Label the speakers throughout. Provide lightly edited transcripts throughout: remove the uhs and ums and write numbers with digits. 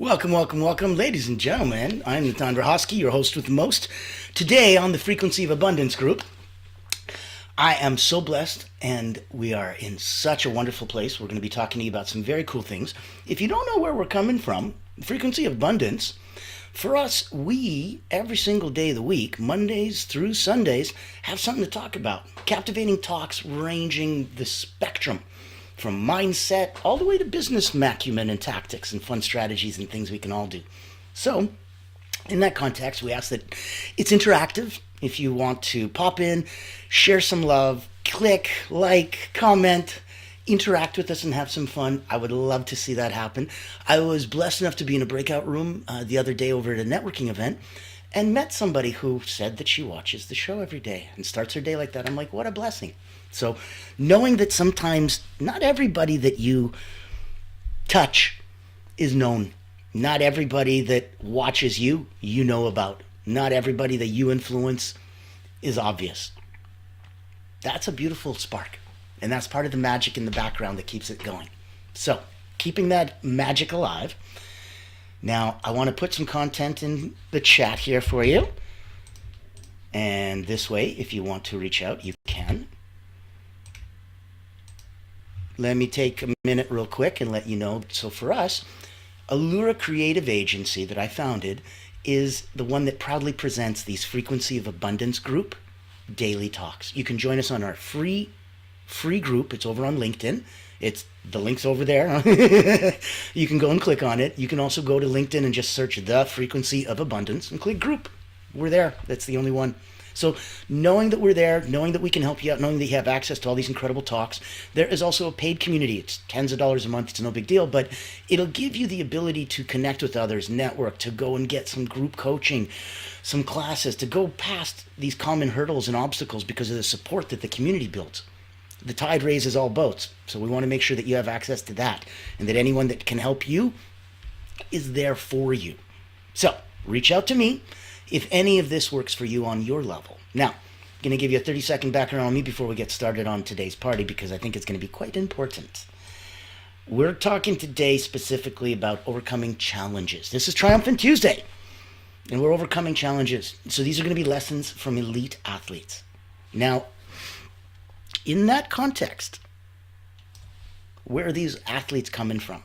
Speaker 1: Welcome, welcome, welcome, ladies and gentlemen. I'm Natan Hosky, your host with the most. Today on the Frequency of Abundance group, I am so blessed and we are in such a wonderful place. We're going to be talking to you about some very cool things. If you don't know where we're coming from, Frequency of Abundance, for us, we, every single day of the week, Mondays through Sundays, have something to talk about. Captivating talks ranging the spectrum from mindset all the way to business acumen and tactics and fun strategies and things we can all do. So, in that context, we ask that it's interactive. If you want to pop in, share some love, click, like, comment, interact with us and have some fun, I would love to see that happen. I was blessed enough to be in a breakout room the other day over at a networking event and met somebody who said that she watches the show every day and starts her day like that. I'm like, what a blessing. So knowing that sometimes not everybody that you touch is known. Not everybody that watches you, you know about. Not everybody that you influence is obvious. That's a beautiful spark. And that's part of the magic in the background that keeps it going. So, keeping that magic alive. Now, I want to put some content in the chat here for you. And this way, if you want to reach out, you can. Let me take a minute real quick and let you know. So for us, Allura Creative Agency that I founded is the one that proudly presents these Frequency of Abundance group daily talks. You can join us on our free group. It's over on LinkedIn. The link's over there. You can go and click on it. You can also go to LinkedIn and just search the Frequency of Abundance and click group. We're there. That's the only one. So knowing that we're there, knowing that we can help you out, knowing that you have access to all these incredible talks, there is also a paid community. It's tens of dollars a month. It's no big deal, but it'll give you the ability to connect with others, network, to go and get some group coaching, some classes, to go past these common hurdles and obstacles because of the support that the community builds. The tide raises all boats. So we want to make sure that you have access to that and that anyone that can help you is there for you. So reach out to me if any of this works for you on your level. Now, I'm going to give you a 30-second background on me before we get started on today's party because I think it's going to be quite important. We're talking today specifically about overcoming challenges. This is Triumphant Tuesday, and we're overcoming challenges. So these are going to be lessons from elite athletes. Now, in that context, where are these athletes coming from?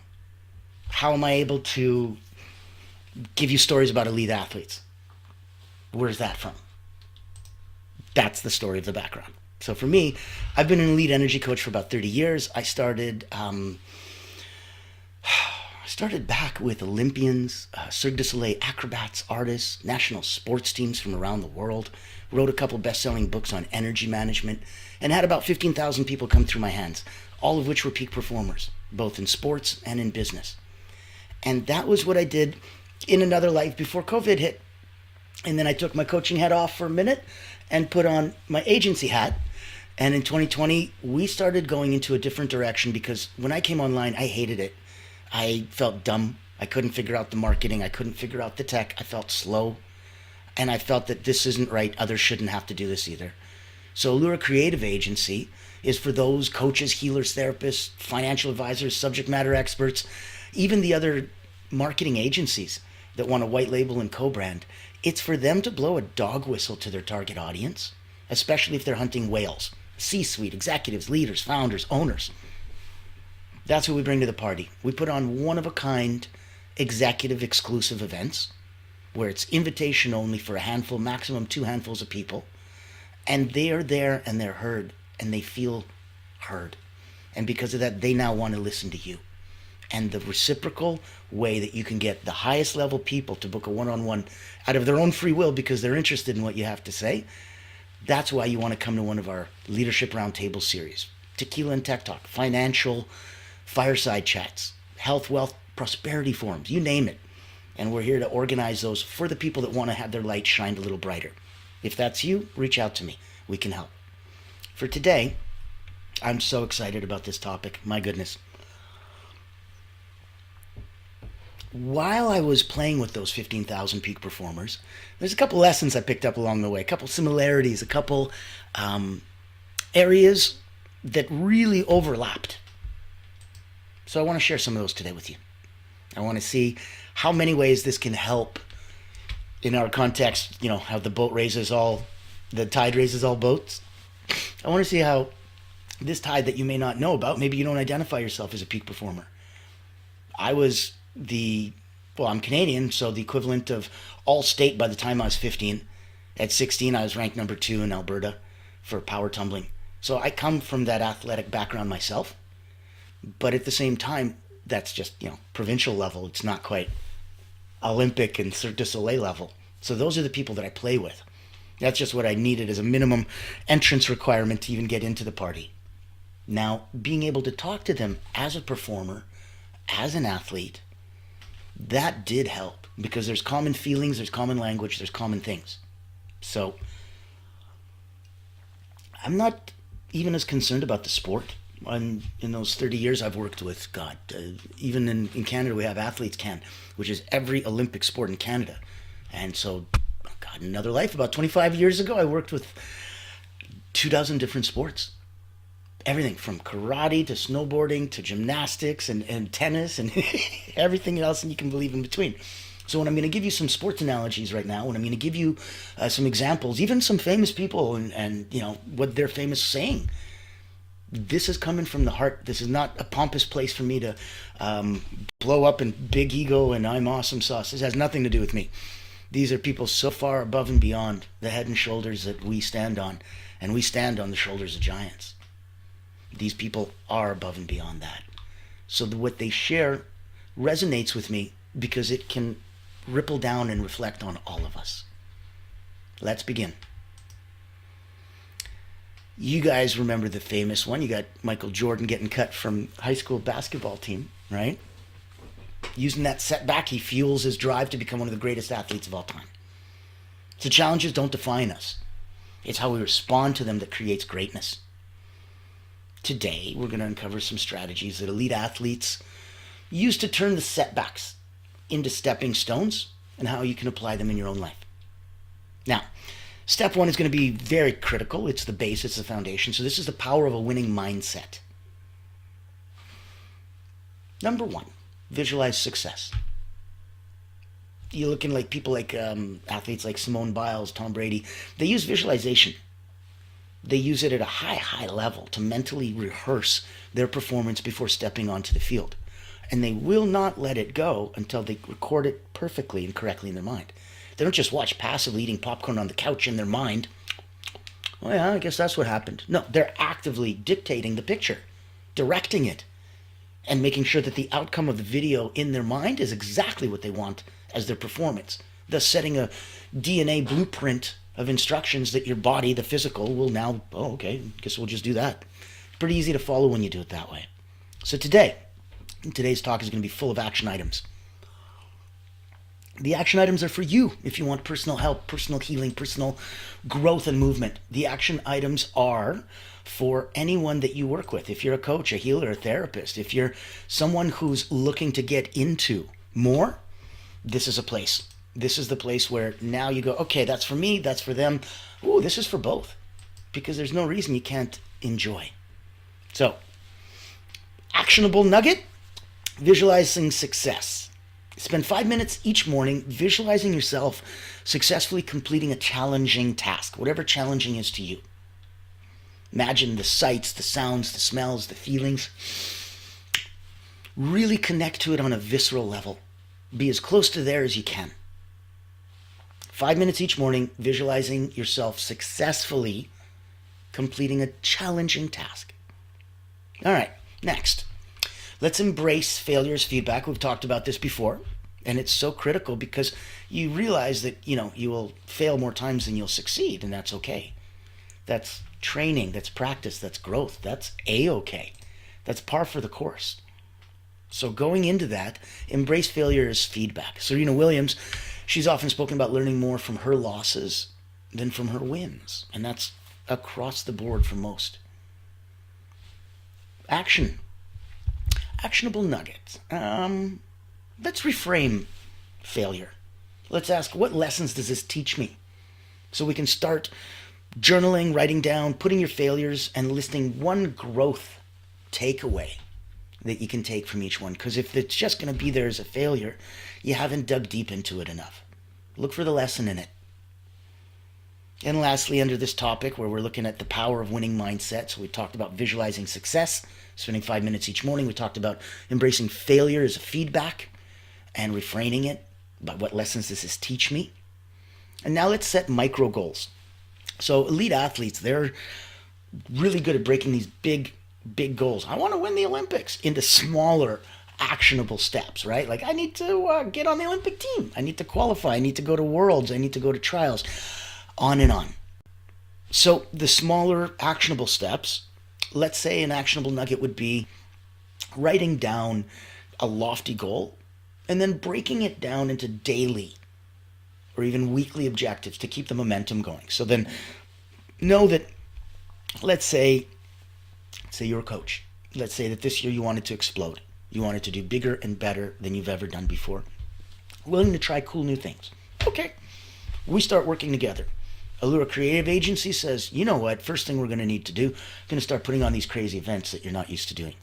Speaker 1: How am I able to give you stories about elite athletes? Where's that from? That's the story of the background. So for me, I've been an elite energy coach for about 30 years. I started back with Olympians, Cirque du Soleil acrobats, artists, national sports teams from around the world, wrote a couple best-selling books on energy management, and had about 15,000 people come through my hands, all of which were peak performers, both in sports and in business. And that was what I did in another life before COVID hit. And then I took my coaching hat off for a minute and put on my agency hat. And in 2020, we started going into a different direction because when I came online, I hated it. I felt dumb. I couldn't figure out the marketing. I couldn't figure out the tech. I felt slow. And I felt that this isn't right. Others shouldn't have to do this either. So Allura Creative Agency is for those coaches, healers, therapists, financial advisors, subject matter experts, even the other marketing agencies that want to white label and co-brand. It's for them to blow a dog whistle to their target audience, especially if they're hunting whales, C-suite, executives, leaders, founders, owners. That's what we bring to the party. We put on one-of-a-kind executive exclusive events where it's invitation only for a handful, maximum 2 handfuls of people. And they are there and they're heard and they feel heard. And because of that, they now want to listen to you. And the reciprocal way that you can get the highest level people to book a one-on-one out of their own free will because they're interested in what you have to say, that's why you want to come to one of our Leadership Roundtable series. Tequila and Tech Talk, financial fireside chats, health, wealth, prosperity forums, you name it. And we're here to organize those for the people that want to have their light shined a little brighter. If that's you, reach out to me. We can help. For today, I'm so excited about this topic. My goodness. While I was playing with those 15,000 peak performers, there's a couple lessons I picked up along the way, a couple similarities, a couple areas that really overlapped. So I want to share some of those today with you. I want to see how many ways this can help in our context, how the tide raises all boats. I want to see how this tide that you may not know about, maybe you don't identify yourself as a peak performer. I'm Canadian, so the equivalent of all state by the time I was 15. At 16, I was ranked number 2 in Alberta for power tumbling. So I come from that athletic background myself, but at the same time, that's just, provincial level. It's not quite Olympic and Cirque du Soleil level. So those are the people that I play with. That's just what I needed as a minimum entrance requirement to even get into the party. Now, being able to talk to them as a performer, as an athlete, that did help because there's common feelings, there's common language, there's common things. So I'm not even as concerned about the sport. In those 30 years I've worked with, even in Canada we have Athletes Can, which is every Olympic sport in Canada. And so, in another life, about 25 years ago, I worked with 24 different sports. Everything from karate to snowboarding to gymnastics and tennis and everything else and you can believe in between. So when I'm going to give you some sports analogies right now, when I'm going to give you some examples, even some famous people and what they're famous saying, this is coming from the heart. This is not a pompous place for me to blow up in big ego and I'm awesome sauce. This has nothing to do with me. These are people so far above and beyond the head and shoulders that we stand on, and we stand on the shoulders of giants. These people are above and beyond that. So what they share resonates with me because it can ripple down and reflect on all of us. Let's begin. You guys remember the famous one. You got Michael Jordan getting cut from high school basketball team, right? Using that setback, he fuels his drive to become one of the greatest athletes of all time. So challenges don't define us. It's how we respond to them that creates greatness. Today, we're going to uncover some strategies that elite athletes use to turn the setbacks into stepping stones and how you can apply them in your own life. Now, step 1 is going to be very critical. It's the base, it's the foundation. So this is the power of a winning mindset. Number 1, visualize success. You're looking like people like athletes like Simone Biles, Tom Brady. They use visualization. They use it at a high level to mentally rehearse their performance before stepping onto the field. And they will not let it go until they record it perfectly and correctly in their mind. They don't just watch passively eating popcorn on the couch in their mind. Well, yeah, I guess that's what happened. No, they're actively dictating the picture, directing it, and making sure that the outcome of the video in their mind is exactly what they want as their performance, thus setting a DNA blueprint of instructions that your body, the physical, will now, guess we'll just do that. It's pretty easy to follow when you do it that way. So today's talk is going to be full of action items. The action items are for you if you want personal help, personal healing, personal growth and movement. The action items are for anyone that you work with. If you're a coach, a healer, a therapist, if you're someone who's looking to get into more, this is a place. This is the place where now you go, okay, that's for me, that's for them. Ooh, this is for both. Because there's no reason you can't enjoy. So, actionable nugget, visualizing success. Spend 5 minutes each morning visualizing yourself successfully completing a challenging task, whatever challenging is to you. Imagine the sights, the sounds, the smells, the feelings. Really connect to it on a visceral level. Be as close to there as you can. 5 minutes each morning visualizing yourself successfully completing a challenging task. All right, next. Let's embrace failure as feedback. We've talked about this before, and it's so critical because you realize that, you will fail more times than you'll succeed, and that's okay. That's training, that's practice, that's growth, that's A-okay. That's par for the course. So going into that, embrace failure as feedback. Serena Williams, she's often spoken about learning more from her losses than from her wins, and that's across the board for most. Actionable nuggets. Let's reframe failure. Let's ask, what lessons does this teach me? So we can start journaling, writing down, putting your failures, and listing one growth takeaway that you can take from each one. Because if it's just going to be there as a failure, you haven't dug deep into it enough. Look for the lesson in it. And lastly, under this topic where we're looking at the power of winning mindset, so we talked about visualizing success, spending 5 minutes each morning. We talked about embracing failure as a feedback and refraining it. But what lessons does this teach me? And now let's set micro goals. So elite athletes, they're really good at breaking these big goals. I want to win the Olympics into smaller, actionable steps, right? Like I need to get on the Olympic team. I need to qualify. I need to go to Worlds. I need to go to trials. On and on. So the smaller actionable steps, let's say an actionable nugget would be writing down a lofty goal and then breaking it down into daily or even weekly objectives to keep the momentum going. So then know that, let's say you're a coach. Let's say that this year you wanted to explode. You wanted to do bigger and better than you've ever done before. Willing to try cool new things. Okay, we start working together. Allura Creative Agency says, you know what, first thing we're going to need to do, we're going to start putting on these crazy events that you're not used to doing.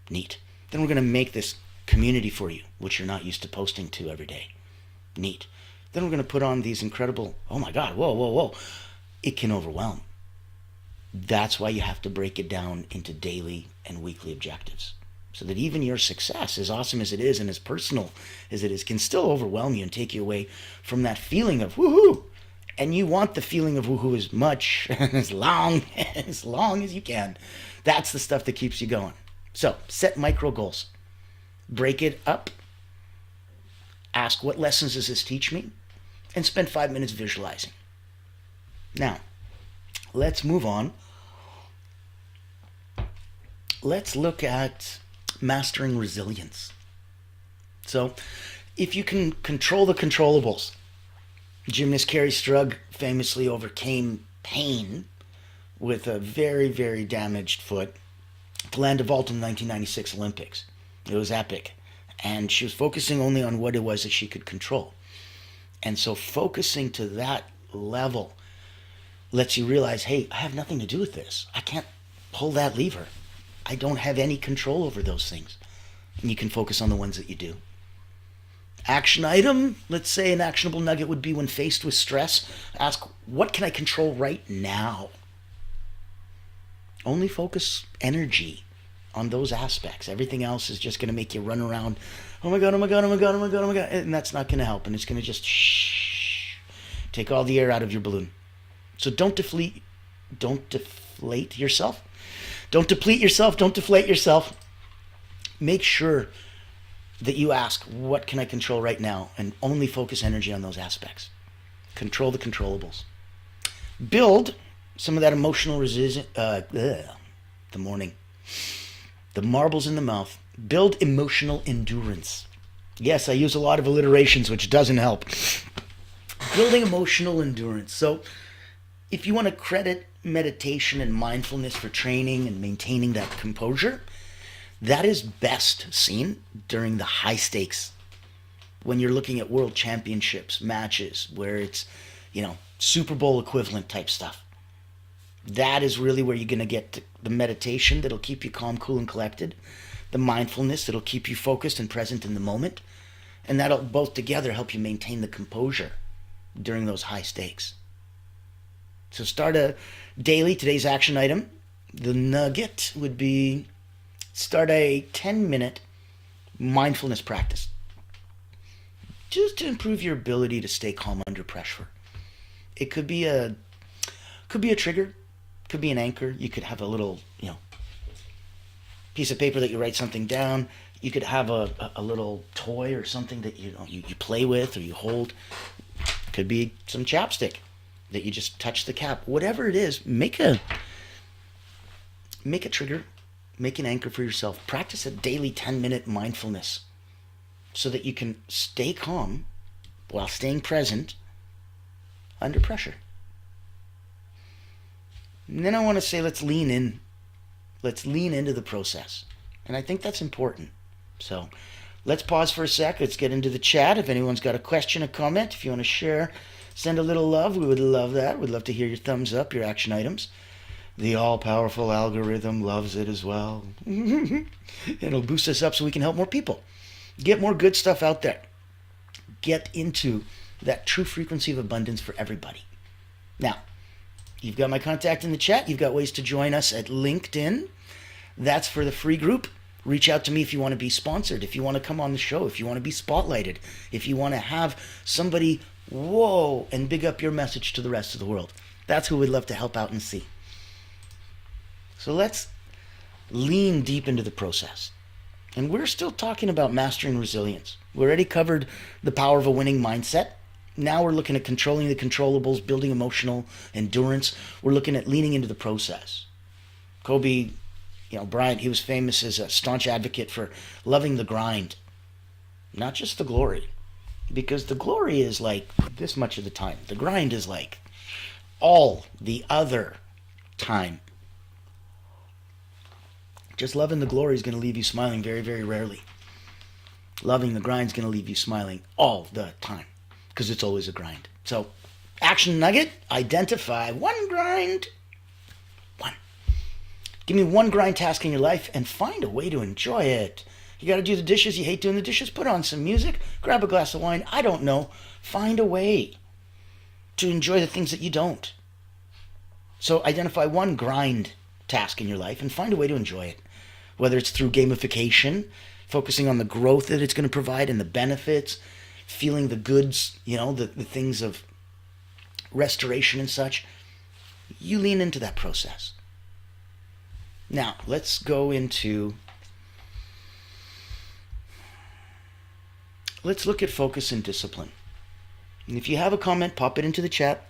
Speaker 1: Neat. Then we're going to make this community for you, which you're not used to posting to every day. Neat. Then we're going to put on these incredible, oh my God, whoa. It can overwhelm. That's why you have to break it down into daily and weekly objectives. So that even your success, as awesome as it is and as personal as it is, can still overwhelm you and take you away from that feeling of woohoo. And you want the feeling of woohoo as much and as long as you can. That's the stuff that keeps you going. So set micro goals. Break it up. Ask, what lessons does this teach me? And spend 5 minutes visualizing. Now, let's move on. Let's look at mastering resilience. So if you can control the controllables, gymnast Carrie Strug famously overcame pain with a very, very damaged foot to land a vault in the 1996 Olympics. It was epic. And she was focusing only on what it was that she could control. And so focusing to that level lets you realize, hey, I have nothing to do with this. I can't pull that lever. I don't have any control over those things. And you can focus on the ones that you do. Action item, let's say an actionable nugget would be when faced with stress, ask, what can I control right now? Only focus energy on those aspects. Everything else is just going to make you run around, oh my God, and that's not going to help, and it's going to just take all the air out of your balloon. So don't deflate yourself. Don't deplete yourself, don't deflate yourself. Make sure that you ask, what can I control right now? And only focus energy on those aspects. Control the controllables. Build some of that emotional resistance. The marbles in the mouth. Build emotional endurance. Yes, I use a lot of alliterations, which doesn't help. Building emotional endurance. So if you want to credit meditation and mindfulness for training and maintaining that composure, that is best seen during the high stakes, when you're looking at world championships, matches, where it's, Super Bowl equivalent type stuff. That is really where you're going to get the meditation that'll keep you calm, cool, and collected, the mindfulness that'll keep you focused and present in the moment, and that'll both together help you maintain the composure during those high stakes. So start a daily, today's action item. The nugget would be start a 10-minute mindfulness practice just to improve your ability to stay calm under pressure. It could be a trigger, could be an anchor. You could have a little, piece of paper that you write something down. You could have a little toy or something that you play with or you hold. Could be some chapstick that you just touch the cap. Whatever it is, make a trigger, make an anchor for yourself. Practice a daily 10-minute mindfulness so that you can stay calm while staying present under pressure. And then I want to say, let's lean in. Let's lean into the process. And I think that's important. So let's pause for a sec. Let's get into the chat. If anyone's got a question, a comment, if you want to share, send a little love. We would love that. We'd love to hear your thumbs up, your action items. The all-powerful algorithm loves it as well. It'll boost us up so we can help more people. Get more good stuff out there. Get into that true frequency of abundance for everybody. Now, you've got my contact in the chat. You've got ways to join us at LinkedIn. That's for the free group. Reach out to me if you want to be sponsored, if you want to come on the show, if you want to be spotlighted, if you want to have somebody, whoa, and big up your message to the rest of the world. That's who we'd love to help out and see. So let's lean deep into the process. And we're still talking about mastering resilience. We already covered the power of a winning mindset. Now we're looking at controlling the controllables, building emotional endurance. We're looking at leaning into the process. Kobe Bryant, he was famous as a staunch advocate for loving the grind, not just the glory. Because the glory is like this much of the time. The grind is like all the other time. Just loving the glory is going to leave you smiling very, very rarely. Loving the grind is going to leave you smiling all the time because it's always a grind. So, action nugget, identify one grind. One. Give me one grind task in your life and find a way to enjoy it. You got to do the dishes. You hate doing the dishes. Put on some music. Grab a glass of wine. I don't know. Find a way to enjoy the things that you don't. So identify one grind task in your life and find a way to enjoy it. Whether it's through gamification, focusing on the growth that it's going to provide and the benefits, feeling the goods, the things of restoration and such. You lean into that process. Now, let's go into... Let's look at focus and discipline. And if you have a comment, pop it into the chat.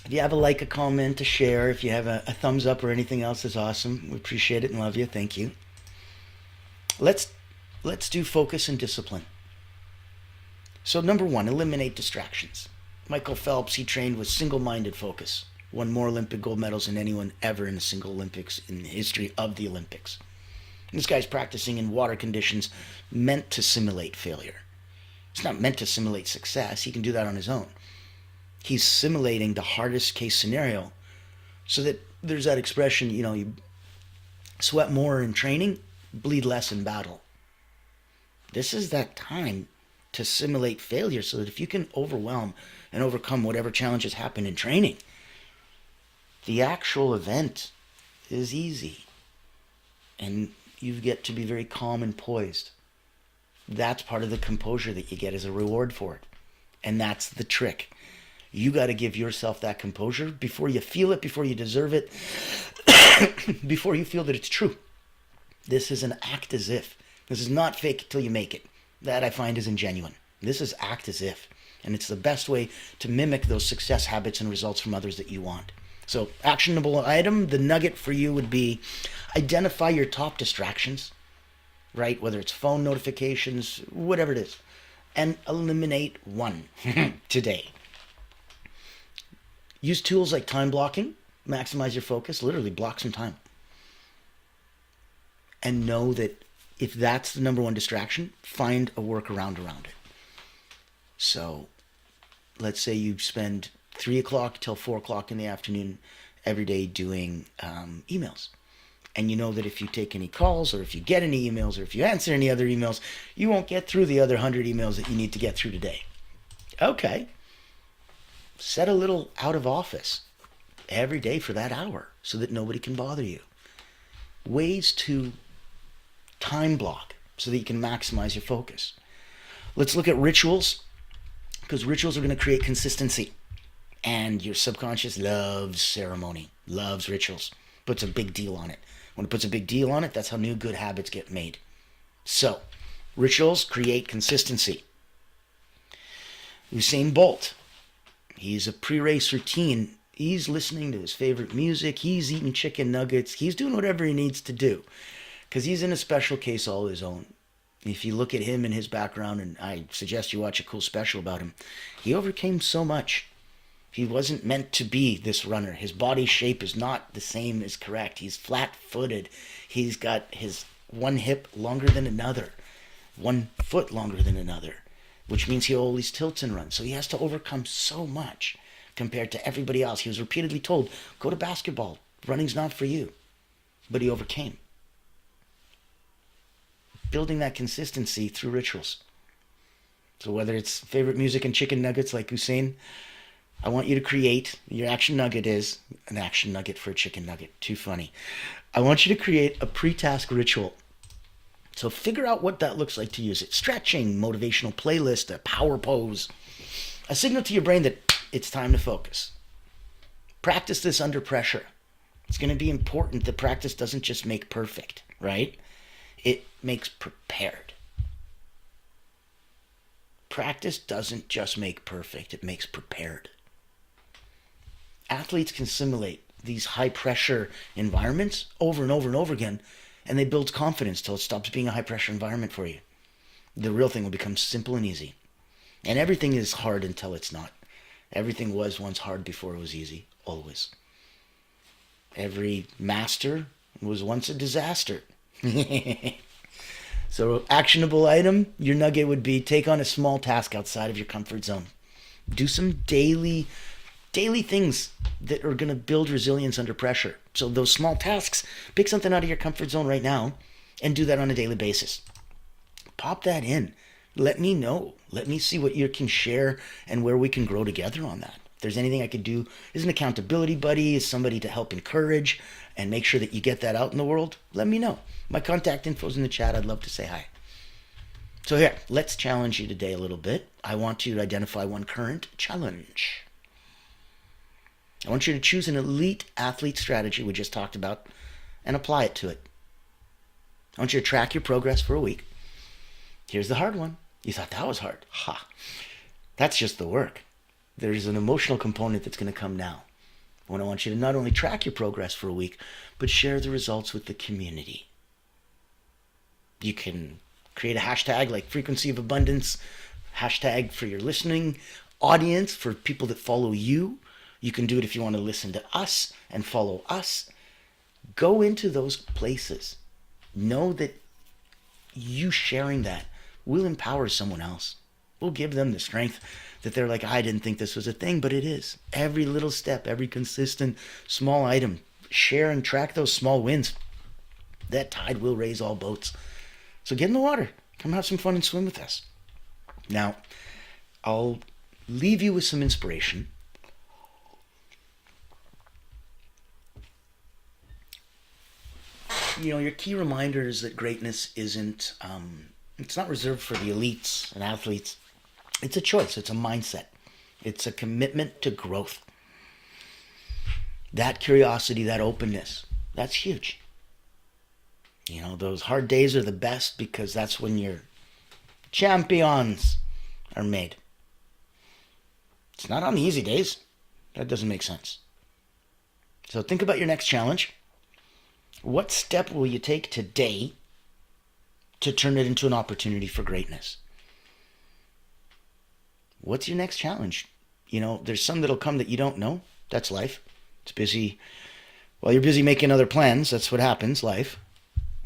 Speaker 1: If you have a comment, a share, if you have a thumbs up or anything else, that's awesome. We appreciate it and love you. Thank you. Let's do focus and discipline. So number one, eliminate distractions. Michael Phelps, he trained with single-minded focus. Won more Olympic gold medals than anyone ever in a single Olympics in the history of the Olympics. And this guy's practicing in water conditions meant to simulate failure. It's not meant to simulate success. He can do that on his own. He's simulating the hardest case scenario so that there's that expression, you sweat more in training, bleed less in battle. This is that time to simulate failure so that if you can overwhelm and overcome whatever challenges happen in training, the actual event is easy and you get to be very calm and poised. That's part of the composure that you get as a reward for it. And that's the trick. You got to give yourself that composure before you feel it, before you deserve it, before you feel that it's true. This is an act as if. This is not fake it till you make it. That I find is ingenuine. This is act as if. And it's the best way to mimic those success habits and results from others that you want. So, actionable item, the nugget for you would be identify your top distractions, right? Whether it's phone notifications, whatever it is, and eliminate one today. Use tools like time blocking, maximize your focus, literally block some time. And know that if that's the number one distraction, find a workaround around it. So, let's say you spend 3 o'clock till 4 o'clock in the afternoon every day doing emails. And you know that if you take any calls or if you get any emails or if you answer any other emails, you won't get through the other 100 emails that you need to get through today. Okay. Set a little out of office every day for that hour so that nobody can bother you. Ways to time block so that you can maximize your focus. Let's look at rituals, because rituals are going to create consistency. And your subconscious loves ceremony, loves rituals, puts a big deal on it. When it puts a big deal on it, that's how new good habits get made. So, rituals create consistency. Usain Bolt, he's a pre-race routine. He's listening to his favorite music. He's eating chicken nuggets. He's doing whatever he needs to do because he's in a special case all his own. If you look at him and his background, and I suggest you watch a cool special about him, he overcame so much. He wasn't meant to be this runner. His body shape is not the same as correct. He's flat-footed. He's got his one hip longer than another, 1 foot longer than another, which means he always tilts and runs. So he has to overcome so much compared to everybody else. He was repeatedly told, go to basketball. Running's not for you. But he overcame. Building that consistency through rituals. So whether it's favorite music and chicken nuggets like Usain, I want you to create, your action nugget is an action nugget for a chicken nugget. Too funny. I want you to create a pre-task ritual. So figure out what that looks like to use it. Stretching, motivational playlist, a power pose. A signal to your brain that it's time to focus. Practice this under pressure. It's going to be important that practice doesn't just make perfect, right? It makes prepared. Practice doesn't just make perfect, it makes prepared. Athletes can simulate these high pressure environments over and over and over again, and they build confidence till it stops being a high pressure environment for you. The real thing will become simple and easy. And everything is hard until it's not. Everything was once hard before it was easy, always. Every master was once a disaster. So actionable item, your nugget would be take on a small task outside of your comfort zone. Do some daily things that are going to build resilience under pressure. So those small tasks, pick something out of your comfort zone right now and do that on a daily basis. Pop that in. Let me know. Let me see what you can share and where we can grow together on that. If there's anything I could do as an accountability buddy, as somebody to help encourage and make sure that you get that out in the world, let me know. My contact info is in the chat. I'd love to say hi. So here, let's challenge you today a little bit. I want you to identify one current challenge. I want you to choose an elite athlete strategy we just talked about and apply it to it. I want you to track your progress for a week. Here's the hard one. You thought that was hard. Ha! That's just the work. There's an emotional component that's going to come now. When I want you to not only track your progress for a week, but share the results with the community. You can create a hashtag like frequency of abundance, hashtag for your listening audience, for people that follow you. You can do it if you want to listen to us and follow us. Go into those places. Know that you sharing that will empower someone else. We'll give them the strength that they're like, I didn't think this was a thing, but it is. Every little step, every consistent small item, share and track those small wins. That tide will raise all boats. So get in the water. Come have some fun and swim with us. Now, I'll leave you with some inspiration. You know, your key reminder is that greatness isn't, it's not reserved for the elites and athletes. It's a choice. It's a mindset. It's a commitment to growth. That curiosity, that openness, that's huge. You know, those hard days are the best because that's when your champions are made. It's not on the easy days. That doesn't make sense. So think about your next challenge. What step will you take today to turn it into an opportunity for greatness? What's your next challenge? You know, there's some that'll come that you don't know. That's life. It's busy. Well, you're busy making other plans. That's what happens, life.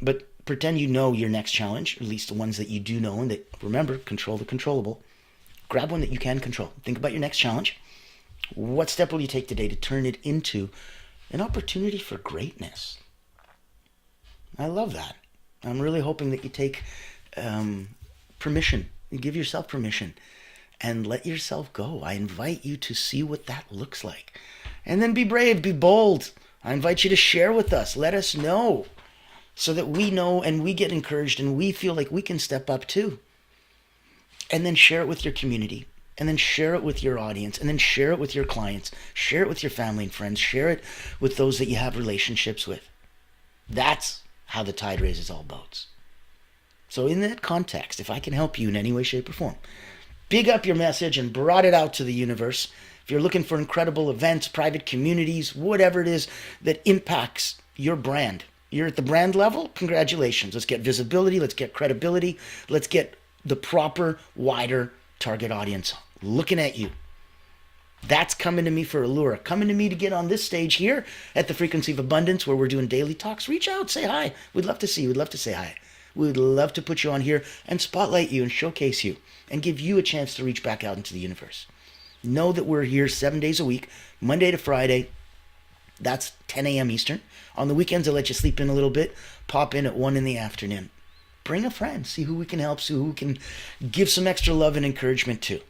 Speaker 1: But pretend you know your next challenge, at least the ones that you do know, and that, remember, control the controllable. Grab one that you can control. Think about your next challenge. What step will you take today to turn it into an opportunity for greatness? I love that. I'm really hoping that you take permission. You give yourself permission and let yourself go. I invite you to see what that looks like. And then be brave, be bold. I invite you to share with us. Let us know so that we know and we get encouraged and we feel like we can step up too. And then share it with your community. And then share it with your audience. And then share it with your clients. Share it with your family and friends. Share it with those that you have relationships with. That's how the tide raises all boats. So in that context, if I can help you in any way, shape, or form, big up your message and brought it out to the universe. If you're looking for incredible events, private communities, whatever it is that impacts your brand, you're at the brand level, congratulations. Let's get visibility, let's get credibility, let's get the proper, wider target audience looking at you. That's coming to me for Allure. Coming to me to get on this stage here at the Frequency of Abundance where we're doing daily talks. Reach out, say hi. We'd love to see you. We'd love to say hi. We'd love to put you on here and spotlight you and showcase you and give you a chance to reach back out into the universe. Know that we're here 7 days a week, Monday to Friday. That's 10 a.m. Eastern. On the weekends, I'll let you sleep in a little bit. Pop in at 1 in the afternoon. Bring a friend. See who we can help, see who we can give some extra love and encouragement to.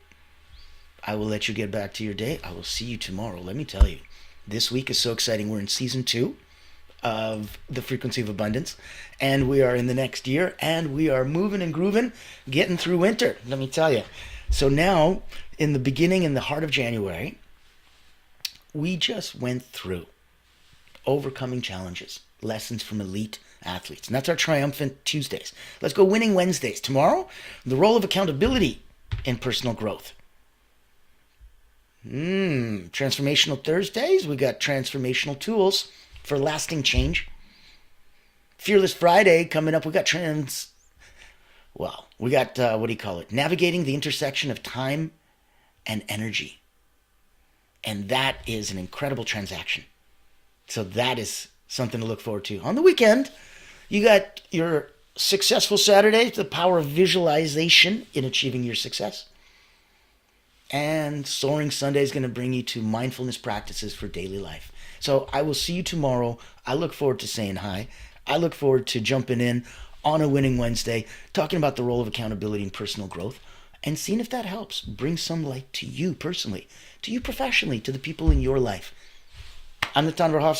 Speaker 1: I will let you get back to your day. I will see you tomorrow. Let me tell you, this week is so exciting. We're in season 2 of the Frequency of Abundance, and we are in the next year, and we are moving and grooving, getting through winter, let me tell you. So now, in the beginning, in the heart of January, we just went through overcoming challenges, lessons from elite athletes. And that's our Triumphant Tuesdays. Let's go Winning Wednesdays. Tomorrow, the role of accountability in personal growth. Transformational Thursdays, we got transformational tools for lasting change. Fearless Friday coming up, we got navigating the intersection of time and energy. And that is an incredible transaction. So that is something to look forward to. On the weekend, you got your Successful Saturday, the power of visualization in achieving your success. And Soaring Sunday is going to bring you to mindfulness practices for daily life. So I will see you tomorrow. I look forward to saying hi. I look forward to jumping in on a Winning Wednesday, talking about the role of accountability in personal growth, and seeing if that helps bring some light to you personally, to you professionally, to the people in your life. I'm Natan Verhovsky.